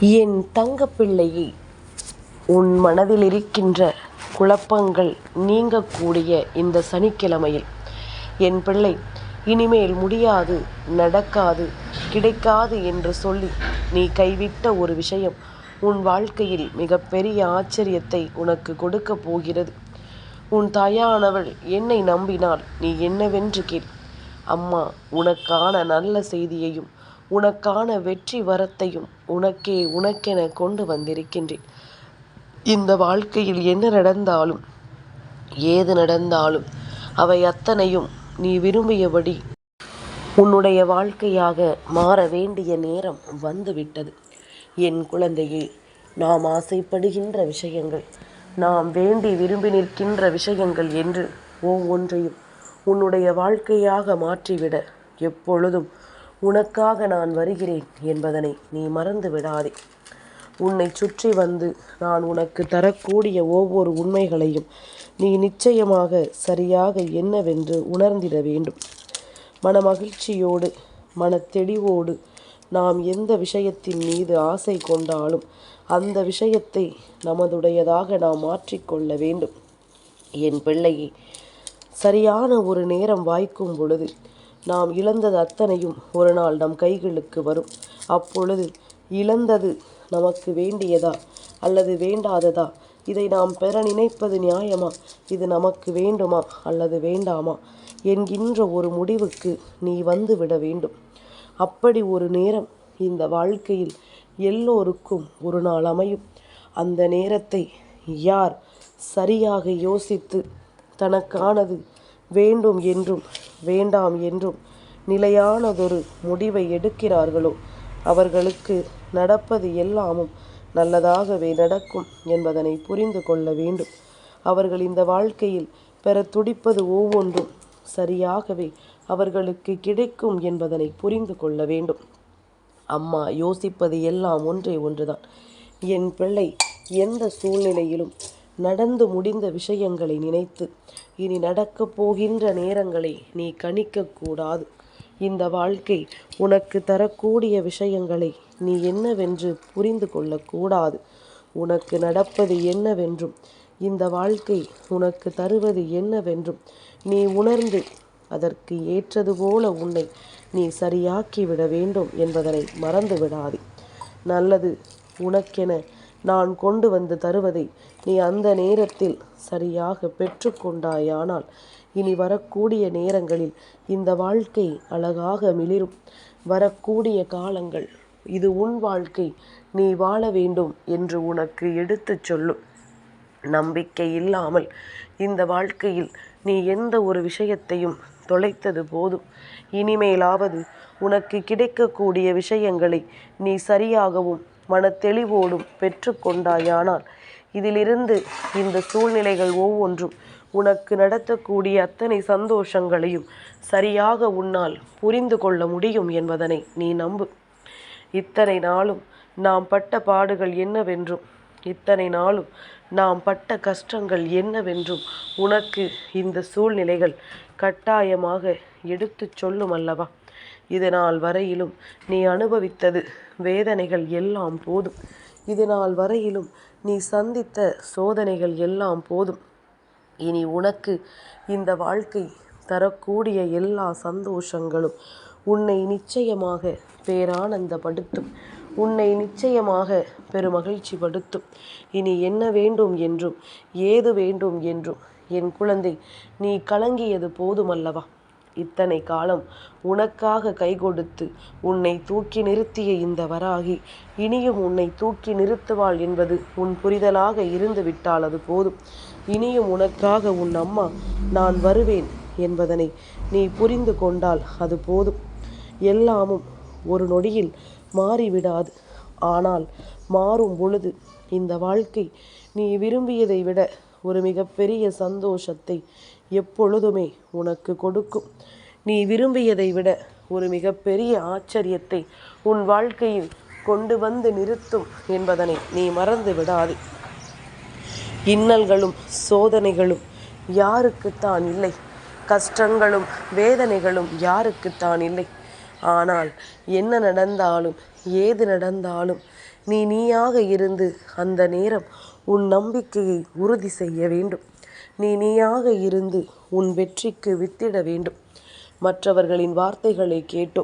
என் தங்கப்பிள்ளையே, உன் மனதில் இருக்கின்ற குழப்பங்கள் நீங்கக்கூடிய இந்த சனிக்கிழமையில் என் பிள்ளை, இனிமேல் முடியாது, நடக்காது, கிடைக்காது என்று சொல்லி நீ கைவிட்ட ஒரு விஷயம் உன் வாழ்க்கையில் மிகப்பெரிய ஆச்சரியத்தை உனக்கு கொடுக்க போகிறது. உன் தாயானவள் என்னை நம்பினால் நீ என்னவென்று கேள். அம்மா உனக்கான நல்ல செய்தியையும் உனக்கான வெற்றி வரத்தையும் உனக்கென கொண்டு வந்திருக்கின்றேன். இந்த வாழ்க்கையில் என்ன நடந்தாலும் ஏது நடந்தாலும் அவை அத்தனையும் நீ விரும்பியபடி உன்னுடைய வாழ்க்கையாக மாற வேண்டிய நேரம் வந்துவிட்டது. என் குழந்தையே, நாம் ஆசைப்படுகின்ற விஷயங்கள், நாம் வேண்டி விரும்பி நிற்கின்ற விஷயங்கள் என்று ஒவ்வொன்றையும் உன்னுடைய வாழ்க்கையாக மாற்றிவிட எப்பொழுதும் உனக்காக நான் வருகிறேன் என்பதனை நீ மறந்து விடாதே. உன்னை சுற்றி வந்து நான் உனக்கு தரக்கூடிய ஒவ்வொரு உண்மைகளையும் நீ நிச்சயமாக சரியாக என்னவென்று உணர்ந்திட வேண்டும். மனமகிழ்ச்சியோடு மனத்தெளிவோடு நாம் எந்த விஷயத்தின் மீது ஆசை கொண்டாலும் அந்த விஷயத்தை நமதுடையதாக நாம் மாற்றிக்கொள்ள வேண்டும். என் பிள்ளையே, சரியான ஒரு நேரம் வாய்க்கும் பொழுது நாம் இழந்தது அத்தனையும் ஒரு நாள் நம் கைகளுக்கு வரும். அப்பொழுது இழந்தது நமக்கு வேண்டியதா அல்லது வேண்டாததா, இதை நாம் பெற நினைப்பது நியாயமா, இது நமக்கு வேண்டுமா அல்லது வேண்டாமா என்கின்ற ஒரு முடிவுக்கு நீ வந்து விட வேண்டும். அப்படி ஒரு நேரம் இந்த வாழ்க்கையில் எல்லோருக்கும் ஒரு நாள் அமையும். அந்த நேரத்தை யார் சரியாக யோசித்து தனக்கானது வேண்டும் என்றும் வேண்டாம் என்றும் நிலையானதொரு முடிவை எடுக்கிறார்களோ அவர்களுக்கு நடப்பது எல்லாமும் நல்லதாகவே நடக்கும் என்பதனை புரிந்து கொள்ள வேண்டும். அவர்கள் இந்த வாழ்க்கையில் பெற துடிப்பது ஒவ்வொன்றும் சரியாகவே அவர்களுக்கு கிடைக்கும் என்பதனை புரிந்து கொள்ள வேண்டும். அம்மா யோசிப்பது எல்லாம் ஒன்றே ஒன்றுதான். என் பிள்ளை, எந்த சூழ்நிலையிலும் நடந்து முடிந்த விஷயங்களை நினைத்து இனி நடக்கப் போகின்ற நேரங்களை நீ கணிக்கக்கூடாது. இந்த வாழ்க்கை உனக்கு தரக்கூடிய விஷயங்களை நீ என்னவென்று புரிந்து கொள்ளக்கூடாது. உனக்கு நடப்பது என்னவென்றும் இந்த வாழ்க்கை உனக்கு தருவது என்னவென்றும் நீ உணர்ந்து அதற்கு ஏற்றது போல உன்னை நீ சரியாக்கிவிட வேண்டும் என்பதனை மறந்து விடாதே. நல்லது உனக்கென நான் கொண்டு வந்து தருவதை நீ அந்த நேரத்தில் சரியாக பெற்றுக்கொண்டாயானால் இனி வரக்கூடிய நேரங்களில் இந்த வாழ்க்கை அழகாக மிளிரும். வரக்கூடிய காலங்கள் இது உன் வாழ்க்கை, நீ வாழ வேண்டும் என்று உனக்கு எடுத்துச் சொல்லும். நம்பிக்கை இல்லாமல் இந்த வாழ்க்கையில் நீ எந்த ஒரு விஷயத்தையும் தொலைத்தது போதும். இனிமேலாவது உனக்கு கிடைக்கக்கூடிய விஷயங்களை நீ சரியாகவும் மனத்தெளிவோடும் பெற்று கொண்டாயானால் இதிலிருந்து இந்த சூழ்நிலைகள் ஒவ்வொன்றும் உனக்கு நடத்தக்கூடிய அத்தனை சந்தோஷங்களையும் சரியாக உன்னால் புரிந்து கொள்ள முடியும் என்பதனை நீ நம்பு. இத்தனை நாளும் நாம் பட்ட பாடுகள் என்னவென்றும் இத்தனை நாளும் நாம் பட்ட கஷ்டங்கள் என்னவென்றும் உனக்கு இந்த சூழ்நிலைகள் கட்டாயமாக எடுத்து சொல்லும் அல்லவா? இதனால் வரையிலும் நீ அனுபவித்தது வேதனைகள் எல்லாம் போதும். இதனால் வரையிலும் நீ சந்தித்த சோதனைகள் எல்லாம் போதும். இனி உனக்கு இந்த வாழ்க்கை தரக்கூடிய எல்லா சந்தோஷங்களும் உன்னை நிச்சயமாக பேரானந்தப்படுத்தும், உன்னை நிச்சயமாக பெருமகிழ்ச்சி படுத்தும். இனி என்ன வேண்டும் என்றும் ஏது வேண்டும் என்றும் என் குழந்தை நீ கலங்கியது போதுமல்லவா? இத்தனை காலம் உனக்காக கை கொடுத்து உன்னை தூக்கி நிறுத்திய இந்த வராகி இனியும் உன்னை தூக்கி நிறுத்துவாள் என்பது உன் புரிதலாக இருந்து விட்டால் அது போதும். இனியும் உனக்காக உன் அம்மா நான் வருவேன் என்பதனை நீ புரிந்து கொண்டால் அது போதும். எல்லாமும் ஒரு நொடியில் மாறிவிடாது. ஆனால் மாறும் பொழுது இந்த வாழ்க்கை நீ விரும்பியதை விட ஒரு மிகப்பெரிய சந்தோஷத்தை எப்பொழுதுமே உனக்கு கொடுக்கும். நீ விரும்பியதை விட ஒரு மிகப்பெரிய ஆச்சரியத்தை உன் வாழ்க்கையில் கொண்டு வந்து நிறுத்தும் என்பதனை நீ மறந்து விடாதே. இன்னல்களும் சோதனைகளும் யாருக்குத்தான் இல்லை? கஷ்டங்களும் வேதனைகளும் யாருக்குத்தான் இல்லை? ஆனால் என்ன நடந்தாலும் ஏது நடந்தாலும் நீயாக இருந்து அந்த நேரம் உன் நம்பிக்கையை உறுதி செய்ய வேண்டும். நீயாக இருந்து உன் வெற்றிக்கு வித்திட வேண்டும். மற்றவர்களின் வார்த்தைகளை கேட்டோ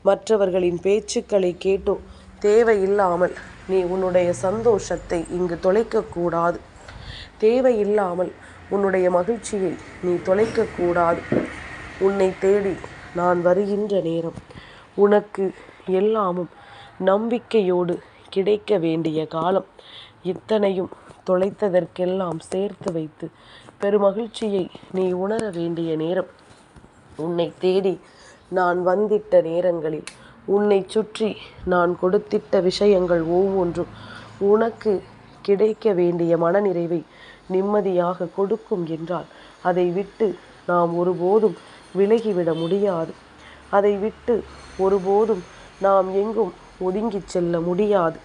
மற்றவர்களின் பேச்சுக்களை கேட்டோ தேவையில்லாமல் நீ உன்னுடைய சந்தோஷத்தை இங்கு தொலைக்கக்கூடாது. தேவையில்லாமல் உன்னுடைய மகிழ்ச்சியை நீ தொலைக்கக்கூடாது. உன்னை தேடி நான் வருகின்ற நேரம் உனக்கு எல்லாமும் நம்பிக்கையோடு கிடைக்க வேண்டிய காலம். இத்தனையும் தொலைத்ததற்கெல்லாம் சேர்த்து வைத்து பெருமகிழ்ச்சியை நீ உணர வேண்டிய நேரம். உன்னை தேடி நான் வந்திட்ட நேரங்களில் உன்னை சுற்றி நான் கொடுத்திட்ட விஷயங்கள் ஒவ்வொன்றும் உனக்கு கிடைக்க வேண்டிய மனநிறைவை நிம்மதியாக கொடுக்கும் என்றால் அதை விட்டு நாம் ஒருபோதும் விலகிவிட முடியாது. அதை விட்டு ஒருபோதும் நாம் எங்கும் ஒதுங்கிச் செல்ல முடியாது.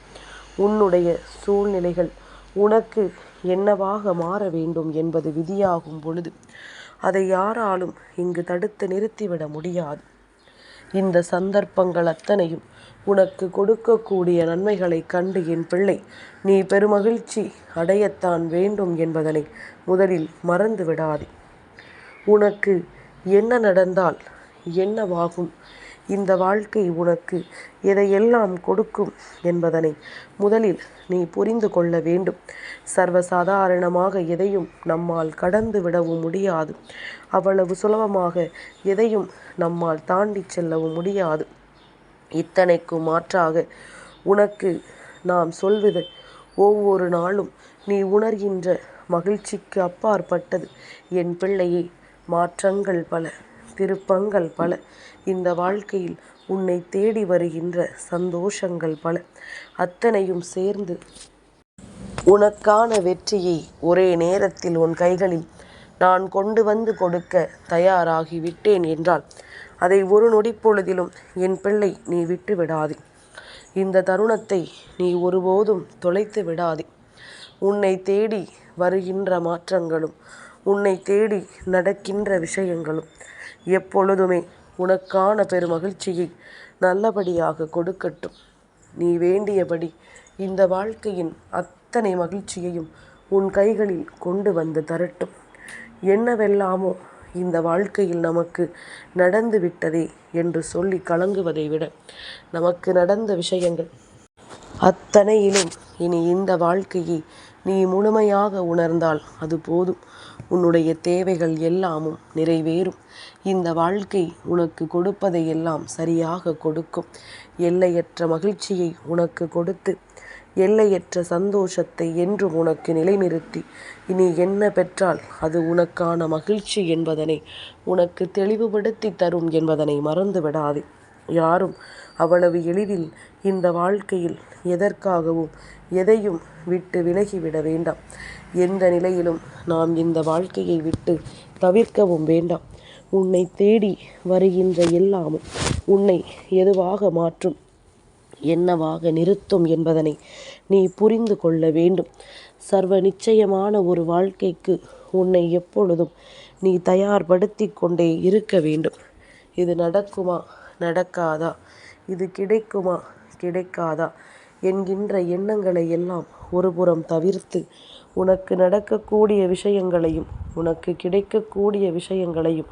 உன்னுடைய சூழ்நிலைகள் உனக்கு என்னவாக மாற வேண்டும் என்பது விதியாகும் பொழுது அதை யாராலும் இங்கு தடுத்து நிறுத்திவிட முடியாது. இந்த சந்தர்ப்பங்கள் அத்தனையும் உனக்கு கொடுக்கக்கூடிய நன்மைகளை கண்டு என் பிள்ளை நீ பெருமகிழ்ச்சி அடையத்தான் வேண்டும் என்பதனை முதலில் மறந்து விடாதே. உனக்கு என்ன நடந்தால் என்னவாகும், இந்த வாழ்க்கை உனக்கு எதையெல்லாம் கொடுக்கும் என்பதனை முதலில் நீ புரிந்து கொள்ள வேண்டும். சர்வசாதாரணமாக எதையும் நம்மால் கடந்து விடவும் முடியாது. அவ்வளவு சுலபமாக எதையும் நம்மால் தாண்டி செல்லவும் முடியாது. இத்தனைக்கும் மாற்றாக உனக்கு நாம் சொல்வது ஒவ்வொரு நாளும் நீ உணர்கின்ற மகிழ்ச்சிக்கு அப்பாற்பட்டது. என் பிள்ளையே, மாற்றங்கள் பல, திருப்பங்கள் பல, இந்த வாழ்க்கையில் உன்னை தேடி வருகின்ற சந்தோஷங்கள் பல, அத்தனையும் சேர்ந்து உனக்கான வெற்றியை ஒரே நேரத்தில் உன் கைகளில் நான் கொண்டு வந்து கொடுக்க தயாராகி விட்டேன் என்றால் அதை ஒரு நொடிப்பொழுதிலும் என் பிள்ளை நீ விட்டு விடாதே. இந்த தருணத்தை நீ ஒருபோதும் தொலைத்து விடாதே. உன்னை தேடி வருகின்ற மாற்றங்களும் உன்னை தேடி நடக்கின்ற விஷயங்களும் எப்பொழுதுமே உனக்கான பெருமகிழ்ச்சியை நல்லபடியாக கொடுக்கட்டும். நீ வேண்டியபடி இந்த வாழ்க்கையின் அத்தனை மகிழ்ச்சியையும் உன் கைகளில் கொண்டு வந்து தரட்டும். என்னவெல்லாமோ இந்த வாழ்க்கையில் நமக்கு நடந்து விட்டதே என்று சொல்லி கலங்குவதை விட நமக்கு நடந்த விஷயங்கள் அத்தனையிலும் இனி இந்த வாழ்க்கையை நீ முழுமையாக உணர்ந்தால் அது போதும். உன்னுடைய தேவைகள் எல்லாமும் நிறைவேறும். இந்த வாழ்க்கை உனக்கு கொடுப்பதையெல்லாம் சரியாக கொடுக்கும். எல்லையற்ற மகிழ்ச்சியை உனக்கு கொடுத்து எல்லையற்ற சந்தோஷத்தை என்றும் உனக்கு நிலைநிறுத்தி இனி என்ன பெற்றால் அது உனக்கான மகிழ்ச்சி என்பதனை உனக்கு தெளிவுபடுத்தி தரும் என்பதனை மறந்து விடாதே. யாரும் அவ்வளவு எளிதில் இந்த வாழ்க்கையில் எதற்காகவும் எதையும் விட்டு விலகிவிட வேண்டாம். எந்த நிலையிலும் நாம் இந்த வாழ்க்கையை விட்டு தவிர்க்கவும் வேண்டாம். உன்னை தேடி வருகின்ற எல்லாமும் உன்னை எதுவாக மாற்றும், என்னவாக நிறுத்தும் என்பதனை நீ புரிந்து கொள்ள வேண்டும். சர்வ நிச்சயமான ஒரு வாழ்க்கைக்கு உன்னை எப்பொழுதும் நீ தயார்படுத்தி கொண்டே இருக்க வேண்டும். இது நடக்குமா, நடக்காதா, இது கிடைக்குமா, கிடைக்காதா என்கின்ற எண்ணங்களை எல்லாம் ஒருபுறம் தவிர்த்து உனக்கு நடக்கக்கூடிய விஷயங்களையும் உனக்கு கிடைக்கக்கூடிய விஷயங்களையும்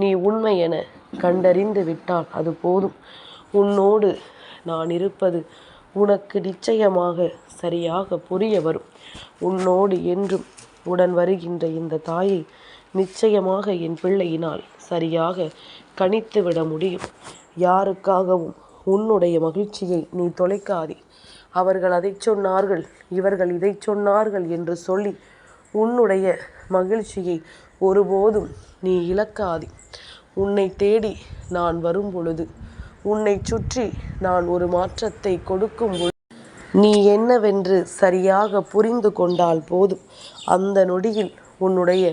நீ உண்மை என கண்டறிந்து விட்டால் அது போதும். உன்னோடு நான் இருப்பது உனக்கு நிச்சயமாக சரியாக புரிய வரும். உன்னோடு என்றும் உடன் வருகின்ற இந்த தாயை நிச்சயமாக என் பிள்ளையினால் சரியாக கணித்துவிட முடியும். யாருக்காகவும் உன்னுடைய மகிழ்ச்சியை நீ தொலைக்காதே. அவர்கள் அதை சொன்னார்கள், இவர்கள் இதை சொன்னார்கள் என்று சொல்லி உன்னுடைய மகிழ்ச்சியை ஒருபோதும் நீ இழக்காதே. உன்னை தேடி நான் வரும் பொழுது, உன்னை சுற்றி நான் ஒரு மாற்றத்தை கொடுக்கும் பொழுது நீ என்னவென்று சரியாக புரிந்து கொண்டால் போதும். அந்த நொடியில் உன்னுடைய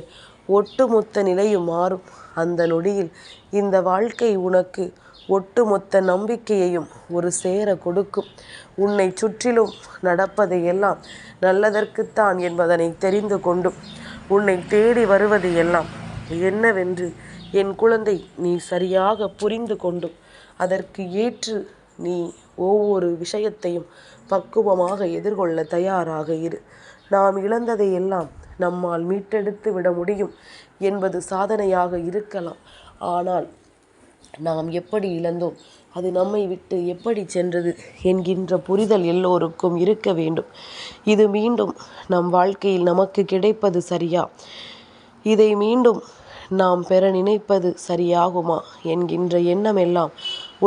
ஒட்டுமொத்த நிலையும் மாறும். அந்த நொடியில் இந்த வாழ்க்கை உனக்கு ஒட்டுமொத்த நம்பிக்கையையும் ஒரு சேர கொடுக்கும். உன்னை சுற்றிலும் நடப்பதையெல்லாம் நல்லதற்குத்தான் என்பதனை தெரிந்து கொண்டும் உன்னை தேடி வருவது எல்லாம் என்னவென்று என் குழந்தை நீ சரியாக புரிந்து கொண்டும் அதற்கு ஏற்று நீ ஒவ்வொரு விஷயத்தையும் பக்குவமாக எதிர்கொள்ள தயாராக இரு. நாம் இழந்ததை எல்லாம் நம்மால் மீட்டெடுத்து விட முடியும் என்பது சாதனையாக இருக்கலாம். ஆனால் நாம் எப்படி இழந்தோம், அது நம்மை விட்டு எப்படி சென்றது என்கின்ற புரிதல் எல்லோருக்கும் இருக்க வேண்டும். இது மீண்டும் நம் வாழ்க்கையில் நமக்கு கிடைப்பது சரியா, இதை மீண்டும் நாம் பெற நினைப்பது சரியாகுமா என்கின்ற எண்ணமெல்லாம்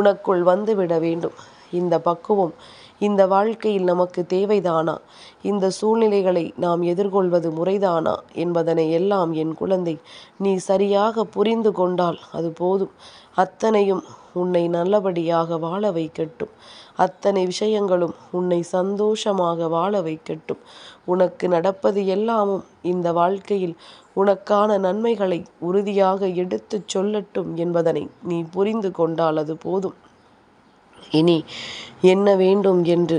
உனக்குள் வந்துவிட வேண்டும். இந்த பக்குவம் இந்த வாழ்க்கையில் நமக்கு தேவைதானா, இந்த சூழ்நிலைகளை நாம் எதிர்கொள்வது முறைதானா என்பதனை எல்லாம் என் குழந்தை நீ சரியாக புரிந்து கொண்டால் அது போதும். அத்தனையும் உன்னை நல்லபடியாக வாழ வைக்கட்டும். அத்தனை விஷயங்களும் உன்னை சந்தோஷமாக வாழ வைக்கட்டும். உனக்கு நடப்பது எல்லாமும் இந்த வாழ்க்கையில் உனக்கான நன்மைகளை உறுதியாக எடுத்துச் சொல்லட்டும் என்பதனை நீ புரிந்து கொண்டால் அது போதும். இனி என்ன வேண்டும் என்று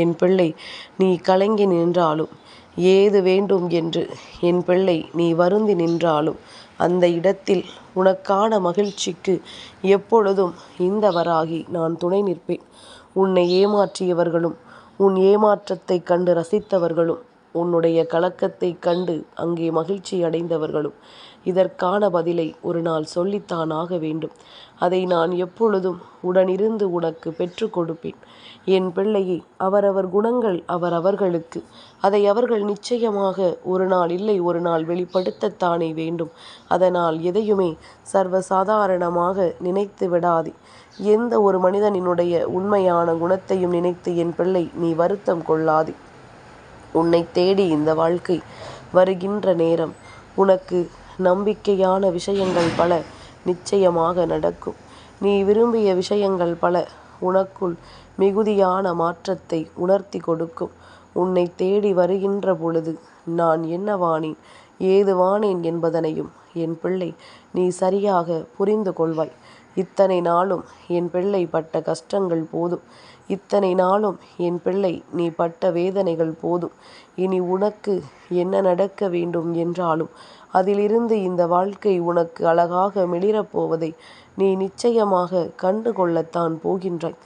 என் பிள்ளை நீ கலங்கி நின்றாலும், ஏது வேண்டும் என்று என் பிள்ளை நீ வருந்தி நின்றாலும், அந்த இடத்தில் உனக்கான மகிழ்ச்சிக்கு எப்பொழுதும் இந்த வராகி நான் துணை நிற்பேன். உன்னை ஏமாற்றியவர்களும் உன் ஏமாற்றத்தை கண்டு ரசித்தவர்களும் உன்னுடைய கலக்கத்தை கண்டு அங்கே மகிழ்ச்சி அடைந்தவர்களும் இதற்கான பதிலை ஒரு நாள் சொல்லித்தான் ஆக வேண்டும். அதை நான் எப்பொழுதும் உடனிருந்து உனக்கு பெற்று கொடுப்பேன். என் பிள்ளையை அவரவர் குணங்கள் அவரவர்களுக்கு, அதை அவர்கள் நிச்சயமாக ஒரு நாள் இல்லை ஒரு நாள் வெளிப்படுத்தத்தானே வேண்டும். அதனால் எதையுமே சர்வசாதாரணமாக நினைத்து விடாதே. எந்த ஒரு மனிதனினுடைய உண்மையான குணத்தையும் நினைத்து என் பிள்ளை நீ வருத்தம் கொள்ளாதே. உன்னை தேடி இந்த வாழ்க்கை வருகின்ற நேரம் உனக்கு நம்பிக்கையான விஷயங்கள் பல நிச்சயமாக நடக்கும். நீ விரும்பிய விஷயங்கள் பல உனக்குள் மிகுதியான மாற்றத்தை உணர்த்தி கொடுக்கும். உன்னை தேடி வருகின்ற பொழுது நான் என்னவானேன் ஏதுவானேன் என்பதனையும் என் பிள்ளை நீ சரியாக புரிந்து கொள்வாய். இத்தனை நாளும் என் பிள்ளை பட்ட கஷ்டங்கள் போதும். இத்தனை நாளும் என் பிள்ளை நீ பட்ட வேதனைகள் போதும். இனி உனக்கு என்ன நடக்க வேண்டும் என்றாலும் அதிலிருந்து இந்த வாழ்க்கை உனக்கு அழகாக மிளிரப்போவதை நீ நிச்சயமாக கண்டு கொள்ளத்தான் போகின்றாய்.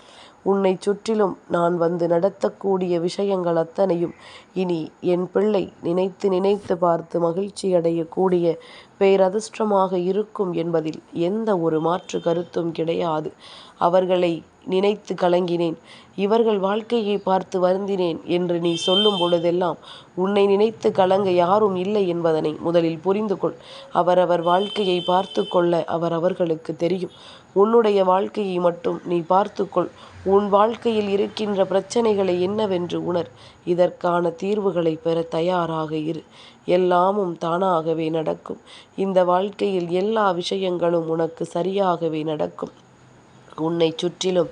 உன்னை சுற்றிலும் நான் வந்து நடத்தக்கூடிய விஷயங்கள் அத்தனையும் இனி என் பிள்ளை நினைத்து நினைத்து பார்த்து மகிழ்ச்சி அடையக்கூடிய பேரதிர்ஷ்டமாக இருக்கும் என்பதில் எந்த ஒரு மாற்று கருத்தும் கிடையாது. அவர்களை நினைத்து கலங்கினேன், இவர்கள் வாழ்க்கையை பார்த்து வருந்தினேன் என்று நீ சொல்லும் பொழுதெல்லாம் உன்னை நினைத்து கலங்க யாரும் இல்லை என்பதனை முதலில் புரிந்து கொள். அவரவர் வாழ்க்கையை பார்த்து கொள்ள அவரவர்களுக்கு தெரியும். உன்னுடைய வாழ்க்கையை மட்டும் நீ பார்த்துக்கொள். உன் வாழ்க்கையில் இருக்கின்ற பிரச்சனைகளை என்னவென்று உணர். இதற்கான தீர்வுகளை பெற தயாராக இரு. எல்லாமும் தானாகவே நடக்கும். இந்த வாழ்க்கையில் எல்லா விஷயங்களும் உனக்கு சரியாகவே நடக்கும். உன்னை சுற்றிலும்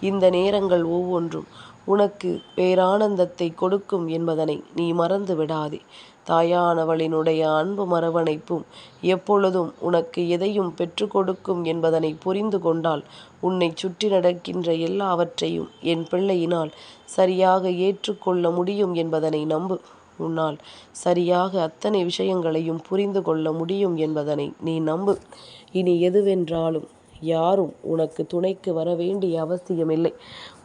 இந்த நேரங்கள் ஒவ்வொன்றும் உனக்கு பேரானந்தத்தை கொடுக்கும் என்பதனை நீ மறந்து விடாதே. தாயானவளினுடைய அன்பு மரவணைப்பும் எப்பொழுதும் உனக்கு எதையும் பெற்று கொடுக்கும் என்பதனை புரிந்து கொண்டால் உன்னை சுற்றி நடக்கின்ற எல்லாவற்றையும் என் பிள்ளையினால் சரியாக ஏற்றுக்கொள்ள முடியும் என்பதனை நம்பு. உன்னால் சரியாக அத்தனை விஷயங்களையும் புரிந்து கொள்ள முடியும் என்பதனை நீ நம்பு. இனி எதுவென்றாலும் யாரும் உனக்கு துணைக்கு வர வேண்டிய அவசியமில்லை.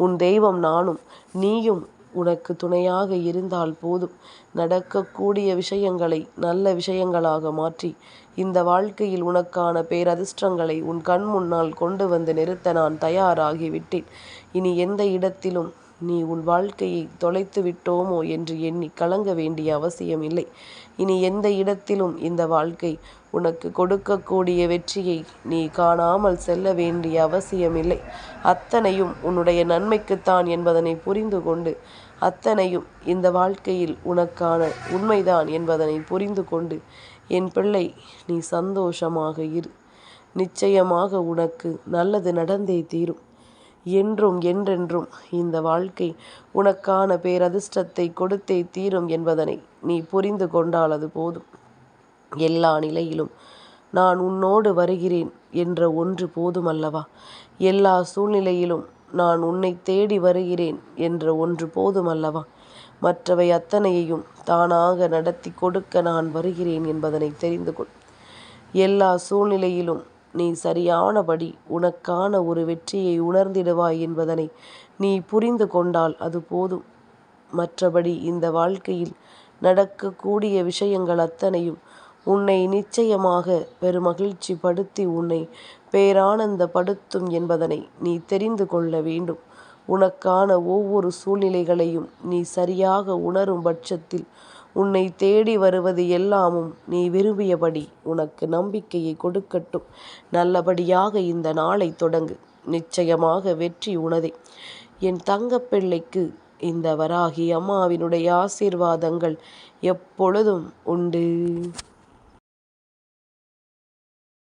உன் தெய்வம் நானும் நீயும் உனக்கு துணையாக இருந்தால் போதும். நடக்கக்கூடிய விஷயங்களை நல்ல விஷயங்களாக மாற்றி இந்த வாழ்க்கையில் உனக்கான பேரதிர்ஷ்டங்களை உன் கண் முன்னால் கொண்டு வந்து நிறுத்த நான் தயாராகிவிட்டேன். இனி எந்த இடத்திலும் நீ உன் வாழ்க்கையை தொலைத்து விட்டோமோ என்று எண்ணி கலங்க வேண்டிய அவசியம் இல்லை. இனி எந்த இடத்திலும் இந்த வாழ்க்கை உனக்கு கொடுக்கக்கூடிய வெற்றியை நீ காணாமல் செல்ல வேண்டிய அவசியமில்லை. அத்தனையும் உன்னுடைய நன்மைக்குத்தான் என்பதனை புரிந்து கொண்டு, அத்தனையும் இந்த வாழ்க்கையில் உனக்கான உண்மைதான் என்பதனை புரிந்து கொண்டு என் பிள்ளை நீ சந்தோஷமாக இரு. நிச்சயமாக உனக்கு நல்லது நடந்தே தீரும். என்றும் என்றென்றும் இந்த வாழ்க்கை உனக்கான பேரதிர்ஷ்டத்தை கொடுத்தே தீரும் என்பதனை நீ புரிந்து கொண்டால் அது போதும். எல்லா நிலையிலும் நான் உன்னோடு வருகிறேன் என்ற ஒன்று போதுமல்லவா? எல்லா சூழ்நிலையிலும் நான் உன்னை தேடி வருகிறேன் என்ற ஒன்று போதுமல்லவா? மற்றவை அத்தனையையும் தானாக நடத்தி கொடுக்க நான் வருகிறேன் என்பதனை தெரிந்து கொள். எல்லா சூழ்நிலையிலும் நீ சரியானபடி உனக்கான ஒரு வெற்றியை உணர்ந்திடுவாய் என்பதனை நீ புரிந்து கொண்டால் அது போதும். மற்றபடி இந்த வாழ்க்கையில் நடக்கக்கூடிய விஷயங்கள் அத்தனையும் உன்னை நிச்சயமாக பெருமகிழ்ச்சி படுத்தி உன்னை பேரானந்தப்படுத்தும் என்பதனை நீ தெரிந்து கொள்ள வேண்டும். உனக்கான ஒவ்வொரு சூழ்நிலைகளையும் நீ சரியாக உணரும் பட்சத்தில் உன்னை தேடி வருவது எல்லாமும் நீ விரும்பியபடி உனக்கு நம்பிக்கையை கொடுக்கட்டும். நல்லபடியாக இந்த நாளை தொடங்கு. நிச்சயமாக வெற்றி உனதே. என் தங்கப்பிள்ளைக்கு இந்த வராகி அம்மாவினுடைய ஆசீர்வாதங்கள் எப்பொழுதும் உண்டு.